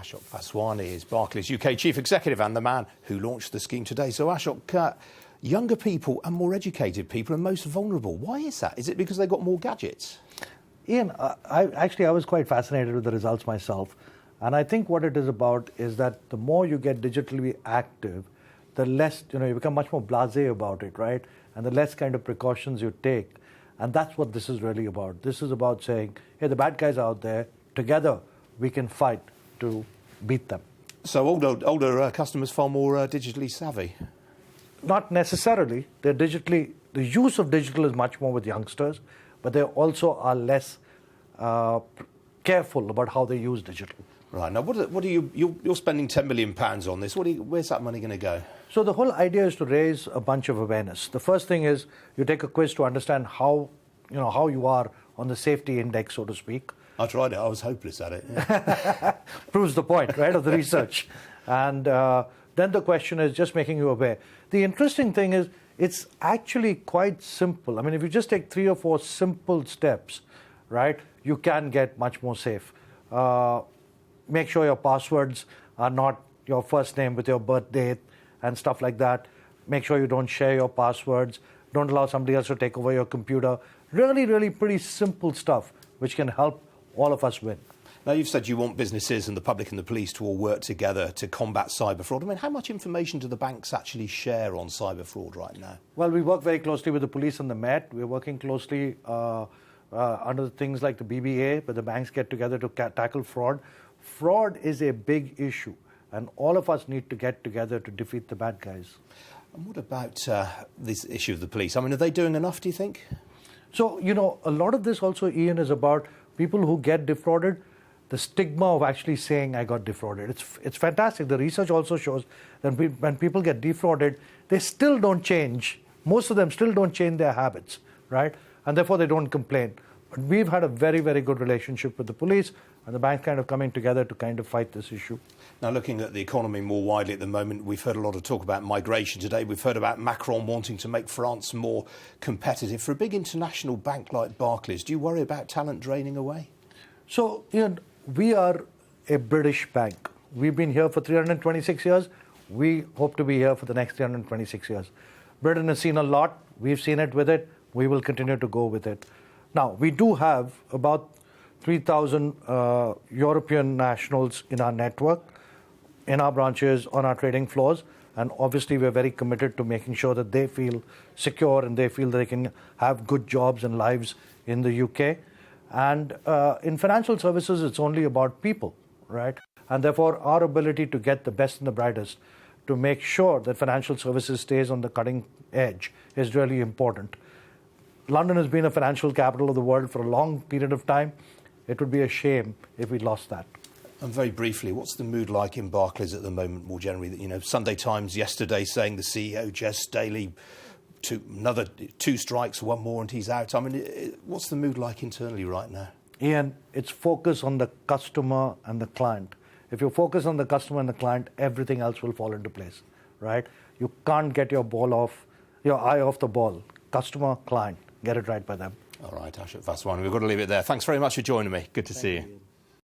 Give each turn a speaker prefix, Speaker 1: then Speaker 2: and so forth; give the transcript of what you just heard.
Speaker 1: Ashok Vaswani is Barclays UK Chief Executive and the man who launched the scheme today. So Ashok, younger people and more educated people are most vulnerable. Why is that? Is it because they've got more gadgets?
Speaker 2: Ian, I was quite fascinated with the results myself. And I think what it is about is that the more you get digitally active, the less, you become much more blasé about it, right? And the less kind of precautions you take. And that's what this is really about. This is about saying, hey, the bad guys are out there. Together, we can fight to beat them.
Speaker 1: So older customers far more digitally savvy?
Speaker 2: Not necessarily. The use of digital is much more with youngsters, but they also are less careful about how they use digital.
Speaker 1: Right. Now, you're spending £10 million on this. Where's that money going to go?
Speaker 2: So the whole idea is to raise a bunch of awareness. The first thing is you take a quiz to understand how you are on the safety index, so to speak.
Speaker 1: I tried it. I was hopeless at it. Yeah.
Speaker 2: Proves the point, right, of the research. And then the question is just making you aware. The interesting thing is it's actually quite simple. I mean, if you just take 3 or 4 simple steps, right, you can get much more safe. Make sure your passwords are not your first name with your birth date and stuff like that. Make sure you don't share your passwords. Don't allow somebody else to take over your computer. Really, really pretty simple stuff which can help all of us win.
Speaker 1: Now, you've said you want businesses and the public and the police to all work together to combat cyber fraud. I mean, how much information do the banks actually share on cyber fraud right now?
Speaker 2: Well, we work very closely with the police and the Met. We're working closely under things like the BBA, where the banks get together to tackle fraud. Fraud is a big issue, and all of us need to get together to defeat the bad guys.
Speaker 1: And what about this issue of the police? I mean, are they doing enough, do you think?
Speaker 2: So, a lot of this also, Ian, is about people who get defrauded, the stigma of actually saying, I got defrauded. It's fantastic. The research also shows that when people get defrauded, they still don't change. Most of them still don't change their habits, right? And therefore, they don't complain. But we've had a very, very good relationship with the police and the banks kind of coming together to kind of fight this issue.
Speaker 1: Now, looking at the economy more widely at the moment, we've heard a lot of talk about migration today. We've heard about Macron wanting to make France more competitive. For a big international bank like Barclays, do you worry about talent draining away?
Speaker 2: So, Ian, we are a British bank. We've been here for 326 years. We hope to be here for the next 326 years. Britain has seen a lot. We've seen it with it. We will continue to go with it. Now, we do have about 3,000 European nationals in our network, in our branches, on our trading floors. And obviously, we're very committed to making sure that they feel secure and they feel that they can have good jobs and lives in the UK. And in financial services, it's only about people, right? And therefore, our ability to get the best and the brightest to make sure that financial services stays on the cutting edge is really important. London has been a financial capital of the world for a long period of time. It would be a shame if we lost that.
Speaker 1: And very briefly, what's the mood like in Barclays at the moment, more generally? Sunday Times yesterday saying the CEO, Jess Daly, another 2 strikes, 1 more and he's out. I mean, what's the mood like internally right now?
Speaker 2: Ian, it's focus on the customer and the client. If you focus on the customer and the client, everything else will fall into place, right? You can't get your eye off the ball. Customer, client, get it right by them.
Speaker 1: All right, Ashok Vaswani, we've got to leave it there. Thanks very much for joining me. Good to see you.